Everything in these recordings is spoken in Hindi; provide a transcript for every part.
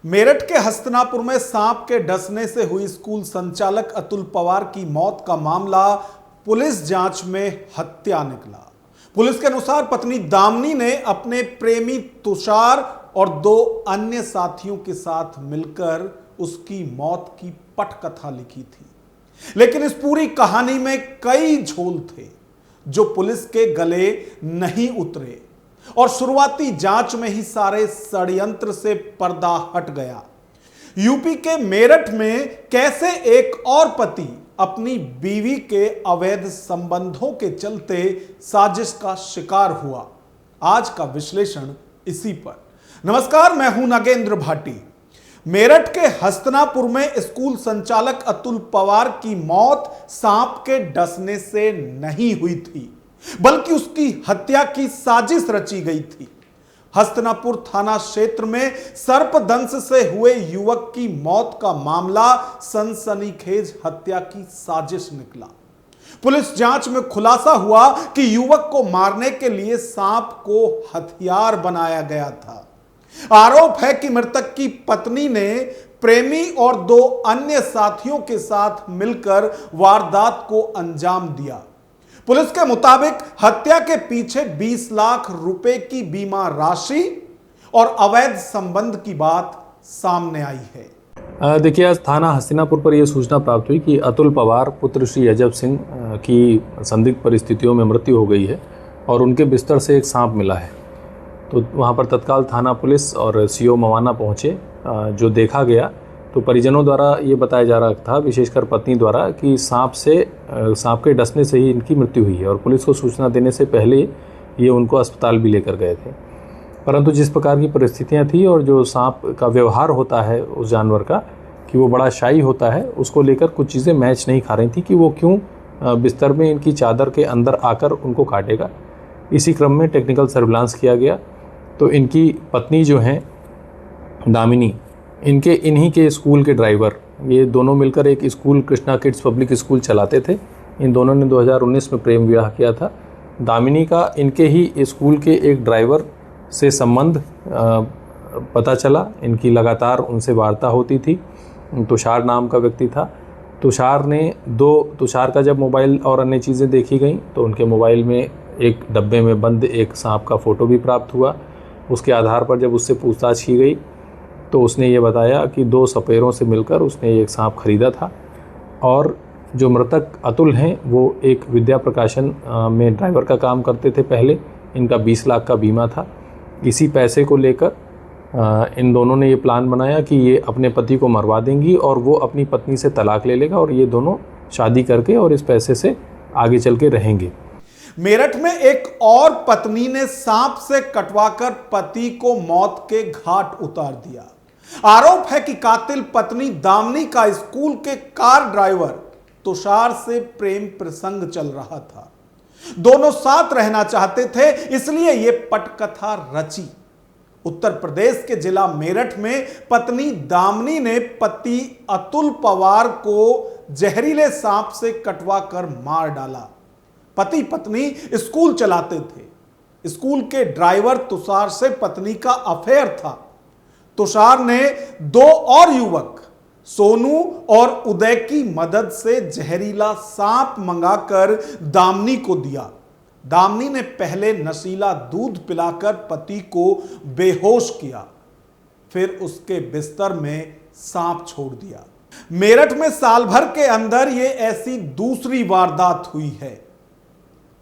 मेरठ के हस्तिनापुर में सांप के डसने से हुई स्कूल संचालक अतुल पवार की मौत का मामला पुलिस जांच में हत्या निकला। पुलिस के अनुसार पत्नी दामिनी ने अपने प्रेमी तुषार और 2 अन्य साथियों के साथ मिलकर उसकी मौत की पटकथा लिखी थी, लेकिन इस पूरी कहानी में कई झोल थे जो पुलिस के गले नहीं उतरे और शुरुआती जांच में ही सारे षड्यंत्र से पर्दा हट गया। यूपी के मेरठ में कैसे एक और पति अपनी बीवी के अवैध संबंधों के चलते साजिश का शिकार हुआ, आज का विश्लेषण इसी पर। नमस्कार, मैं हूं नागेंद्र भाटी। मेरठ के हस्तिनापुर में स्कूल संचालक अतुल पवार की मौत सांप के डसने से नहीं हुई थी, बल्कि उसकी हत्या की साजिश रची गई थी। हस्तिनापुर थाना क्षेत्र में सर्पदंश से हुए युवक की मौत का मामला सनसनीखेज हत्या की साजिश निकला। पुलिस जांच में खुलासा हुआ कि युवक को मारने के लिए सांप को हथियार बनाया गया था। आरोप है कि मृतक की पत्नी ने प्रेमी और 2 अन्य साथियों के साथ मिलकर वारदात को अंजाम दिया। पुलिस के मुताबिक हत्या के पीछे 20 लाख रुपए की बीमा राशि और अवैध संबंध की बात सामने आई है। देखिए, आज थाना हस्तिनापुर पर यह सूचना प्राप्त हुई कि अतुल पवार पुत्र श्री अजब सिंह की संदिग्ध परिस्थितियों में मृत्यु हो गई है और उनके बिस्तर से एक सांप मिला है। तो वहां पर तत्काल थाना पुलिस और सीओ मवाना पहुंचे। जो देखा गया तो परिजनों द्वारा ये बताया जा रहा था, विशेषकर पत्नी द्वारा, कि सांप के डसने से ही इनकी मृत्यु हुई है और पुलिस को सूचना देने से पहले ये उनको अस्पताल भी लेकर गए थे। परंतु जिस प्रकार की परिस्थितियां थी और जो सांप का व्यवहार होता है उस जानवर का, कि वो बड़ा शाई होता है, उसको लेकर कुछ चीज़ें मैच नहीं खा रही थी कि वो क्यों बिस्तर में इनकी चादर के अंदर आकर उनको काटेगा। इसी क्रम में टेक्निकल सर्विलांस किया गया तो इनकी पत्नी जो हैं दामिनी, इन्हीं के स्कूल के ड्राइवर, ये दोनों मिलकर एक school Krishna kids public school चलाते थे। इन दोनों ने 2019 में प्रेम विवाह किया था। दामिनी का इनके ही स्कूल के एक ड्राइवर से संबंध पता चला। इनकी लगातार उनसे वार्ता होती थी। तुषार नाम का व्यक्ति था। तुषार का जब मोबाइल और अन्य चीज़ें देखी गई तो उनके मोबाइल में एक डब्बे में बंद एक सांप का फ़ोटो भी प्राप्त हुआ। उसके आधार पर जब उससे पूछताछ की गई तो उसने ये बताया कि 2 सपेरों से मिलकर उसने एक सांप खरीदा था और जो मृतक अतुल हैं वो एक विद्या प्रकाशन में ड्राइवर का काम करते थे पहले। इनका 20 लाख का बीमा था। इसी पैसे को लेकर इन दोनों ने ये प्लान बनाया कि ये अपने पति को मरवा देंगी और वो अपनी पत्नी से तलाक ले लेगा और ये दोनों शादी करके और इस पैसे से आगे चल के रहेंगे। मेरठ में एक और पत्नी ने सांप से कटवाकर पति को मौत के घाट उतार दिया। आरोप है कि कातिल पत्नी दामिनी का स्कूल के कार ड्राइवर तुषार से प्रेम प्रसंग चल रहा था। दोनों साथ रहना चाहते थे, इसलिए यह पटकथा रची। उत्तर प्रदेश के जिला मेरठ में पत्नी दामिनी ने पति अतुल पवार को जहरीले सांप से कटवाकर मार डाला। पति पत्नी स्कूल चलाते थे। स्कूल के ड्राइवर तुषार से पत्नी का अफेयर था। तुषार ने 2 और युवक सोनू और उदय की मदद से जहरीला सांप मंगाकर दामिनी को दिया। दामिनी ने पहले नशीला दूध पिलाकर पति को बेहोश किया, फिर उसके बिस्तर में सांप छोड़ दिया। मेरठ में साल भर के अंदर यह ऐसी दूसरी वारदात हुई है।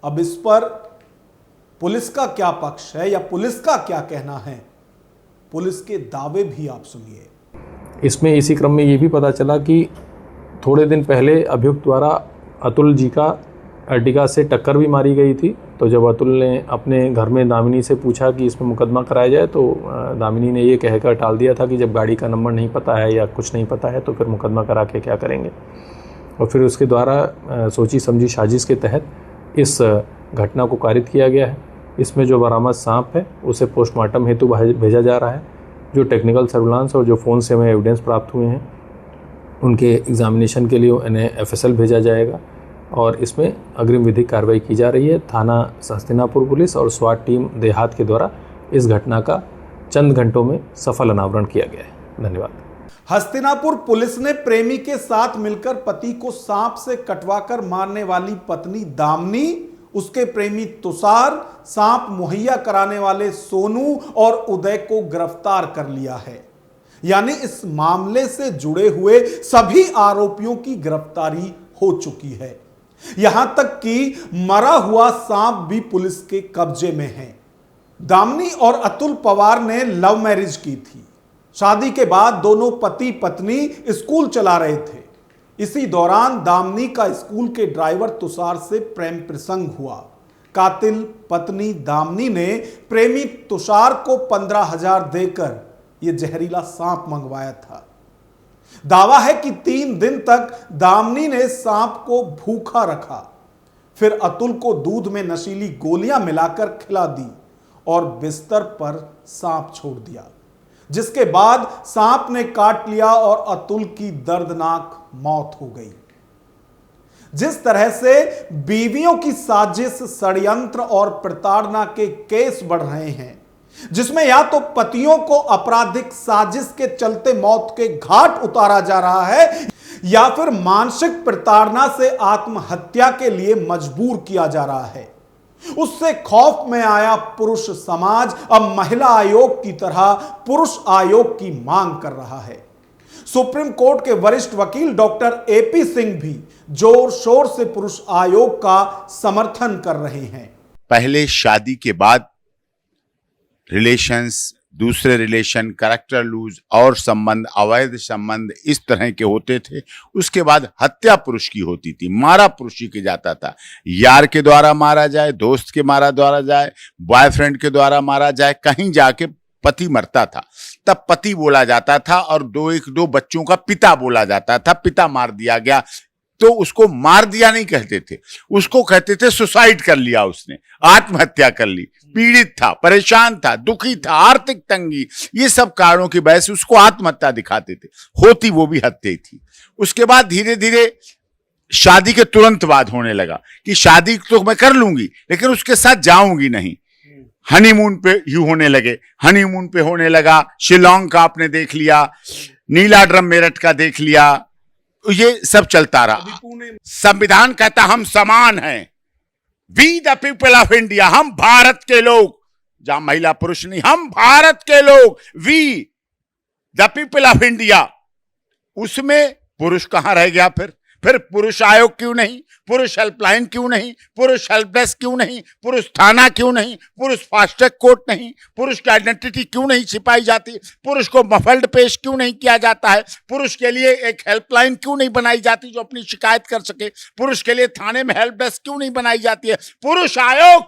अब इस पर पुलिस का क्या पक्ष है या पुलिस का क्या कहना है, पुलिस के दावे भी आप सुनिए। इसमें इसी क्रम में ये भी पता चला कि थोड़े दिन पहले अभियुक्त द्वारा अतुल जी का अर्टिगा से टक्कर भी मारी गई थी। तो जब अतुल ने अपने घर में दामिनी से पूछा कि इसमें मुकदमा कराया जाए तो दामिनी ने ये कहकर टाल दिया था कि जब गाड़ी का नंबर नहीं पता है या कुछ नहीं पता है तो फिर मुकदमा करा के क्या करेंगे। और फिर उसके द्वारा सोची समझी साजिश के तहत इस घटना को कारित किया गया है। इसमें जो बरामद सांप है उसे पोस्टमार्टम हेतु भेजा जा रहा है। जो टेक्निकल सर्विलांस और जो फ़ोन से हमें एविडेंस प्राप्त हुए हैं उनके एग्जामिनेशन के लिए इन्हें FSL भेजा जाएगा और इसमें अग्रिम विधिक कार्रवाई की जा रही है। थाना हस्तिनापुर पुलिस और स्वाट टीम देहात के द्वारा इस घटना का चंद घंटों में सफल अनावरण किया गया है। धन्यवाद। हस्तिनापुर पुलिस ने प्रेमी के साथ मिलकर पति को सांप से कटवाकर मारने वाली पत्नी दामिनी, उसके प्रेमी तुषार, सांप मुहैया कराने वाले सोनू और उदय को गिरफ्तार कर लिया है। यानी इस मामले से जुड़े हुए सभी आरोपियों की गिरफ्तारी हो चुकी है। यहां तक कि मरा हुआ सांप भी पुलिस के कब्जे में है। दामिनी और अतुल पवार ने लव मैरिज की थी। शादी के बाद दोनों पति पत्नी स्कूल चला रहे थे। इसी दौरान दामिनी का स्कूल के ड्राइवर तुषार से प्रेम प्रसंग हुआ। कातिल पत्नी दामिनी ने प्रेमी तुषार को 15,000 देकर यह जहरीला सांप मंगवाया था। दावा है कि 3 दिन तक दामिनी ने सांप को भूखा रखा, फिर अतुल को दूध में नशीली गोलियां मिलाकर खिला दी और बिस्तर पर सांप छोड़ दिया, जिसके बाद सांप ने काट लिया और अतुल की दर्दनाक मौत हो गई। जिस तरह से बीवियों की साजिश, षड्यंत्र और प्रताड़ना के केस बढ़ रहे हैं, जिसमें या तो पतियों को आपराधिक साजिश के चलते मौत के घाट उतारा जा रहा है या फिर मानसिक प्रताड़ना से आत्महत्या के लिए मजबूर किया जा रहा है, उससे खौफ में आया पुरुष समाज अब महिला आयोग की तरह पुरुष आयोग की मांग कर रहा है। सुप्रीम कोर्ट के वरिष्ठ वकील डॉक्टर एपी सिंह भी जोर शोर से पुरुष आयोग का समर्थन कर रहे हैं। पहले शादी के बाद रिलेशंस, दूसरे रिलेशन, कैरेक्टर लूज और संबंध, अवैध संबंध इस तरह के होते थे। उसके बाद हत्या पुरुष की होती थी, मारा पुरुष ही के जाता था। यार के द्वारा मारा जाए, दोस्त के द्वारा जाए, बॉयफ्रेंड के द्वारा मारा जाए, कहीं जाके पति मरता था तब पति बोला जाता था और दो बच्चों का पिता बोला जाता था। पिता मार दिया गया तो उसको मार दिया नहीं कहते थे, उसको कहते थे सुसाइड कर लिया, उसने आत्महत्या कर ली। पीड़ित था, परेशान था, दुखी था, आर्थिक तंगी, ये सब कारणों की वजह से उसको आत्महत्या दिखाते थे। होती वो भी हत्या थी। उसके बाद धीरे धीरे शादी के तुरंत बाद होने लगा कि शादी तो मैं कर लूंगी लेकिन उसके साथ जाऊंगी नहीं। हनीमून पे यूं होने लगे, हनीमून पे होने लगा। शिलोंग का आपने देख लिया, नीला ड्रम मेरठ का देख लिया, ये सब चलता रहा। संविधान कहता हम समान हैं, we the people of India, हम भारत के लोग, जहां महिला पुरुष नहीं, हम भारत के लोग, we the people of India. उसमें पुरुष कहां रह गया? फिर पुरुष आयोग क्यों नहीं, पुरुष हेल्पलाइन क्यों नहीं, पुरुष हेल्प डेस्क क्यों नहीं, पुरुष थाना क्यों नहीं, पुरुष फास्ट ट्रैक कोर्ट नहीं, पुरुष की आइडेंटिटी क्यों नहीं छिपाई जाती, पुरुष को मफल्ड पेश क्यों नहीं किया जाता है, पुरुष के लिए एक हेल्पलाइन क्यों नहीं बनाई जाती जो अपनी शिकायत कर सके, पुरुष के लिए थाने में हेल्प डेस्क क्यों नहीं बनाई जाती है। पुरुष आयोग,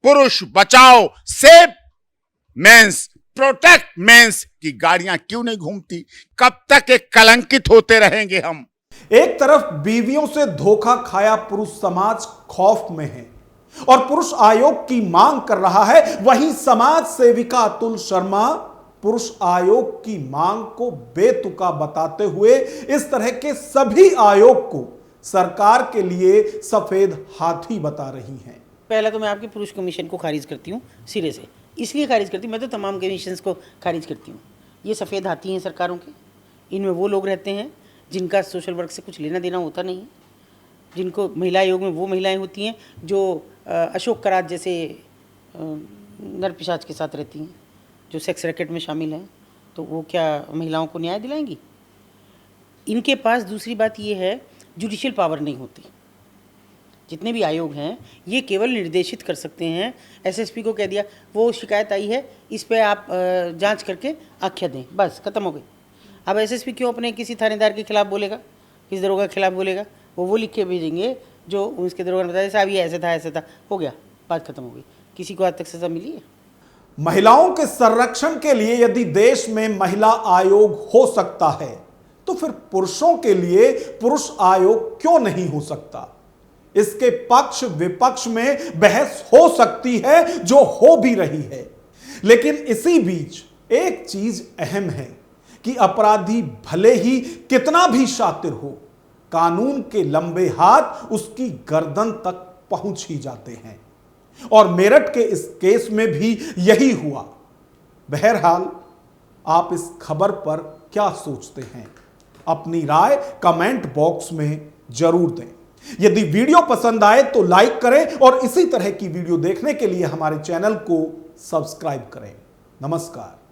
पुरुष बचाओ, सेव मेंस, प्रोटेक्ट मेंस की गाड़ियां क्यों नहीं घूमती? कब तक एक कलंकित होते रहेंगे हम? एक तरफ बीवियों से धोखा खाया पुरुष समाज खौफ में है और पुरुष आयोग की मांग कर रहा है, वहीं समाज सेविका अतुल शर्मा पुरुष आयोग की मांग को बेतुका बताते हुए इस तरह के सभी आयोग को सरकार के लिए सफेद हाथी बता रही हैं। पहला तो मैं आपके पुरुष कमीशन को खारिज करती हूँ सिरे से, इसलिए खारिज करती हूँ, मैं तो तमाम कमीशंस को खारिज करती हूँ। ये सफ़ेद हाथी हैं सरकारों के, इनमें वो लोग रहते हैं जिनका सोशल वर्क से कुछ लेना देना होता नहीं है, जिनको महिला आयोग में वो महिलाएं होती हैं जो अशोक करात जैसे नर पिशाच के साथ रहती हैं, जो सेक्स रैकेट में शामिल हैं, तो वो क्या महिलाओं को न्याय दिलाएंगी? इनके पास दूसरी बात ये है, जुडिशियल पावर नहीं होती। जितने भी आयोग हैं ये केवल निर्देशित कर सकते हैं। एसएसपी को कह दिया वो शिकायत आई है, इस पर आप जांच करके आख्या दें, बस ख़त्म हो गई। अब एसएसपी क्यों अपने किसी थानेदार के खिलाफ बोलेगा, किसी दरोगा के खिलाफ बोलेगा? वो लिख के भेजेंगे जो उसके दरोगा ने बताया साहब ये ऐसा था, हो गया, बात खत्म हो गई। किसी को आज तक सजा मिली है? महिलाओं के संरक्षण के लिए यदि देश में महिला आयोग हो सकता है तो फिर पुरुषों के लिए पुरुष आयोग क्यों नहीं हो सकता? इसके पक्ष विपक्ष में बहस हो सकती है, जो हो भी रही है। लेकिन इसी बीच एक चीज अहम है कि अपराधी भले ही कितना भी शातिर हो, कानून के लंबे हाथ उसकी गर्दन तक पहुंच ही जाते हैं और मेरठ के इस केस में भी यही हुआ। बहरहाल आप इस खबर पर क्या सोचते हैं? अपनी राय कमेंट बॉक्स में जरूर दें। यदि वीडियो पसंद आए तो लाइक करें और इसी तरह की वीडियो देखने के लिए हमारे चैनल को सब्सक्राइब करें। नमस्कार।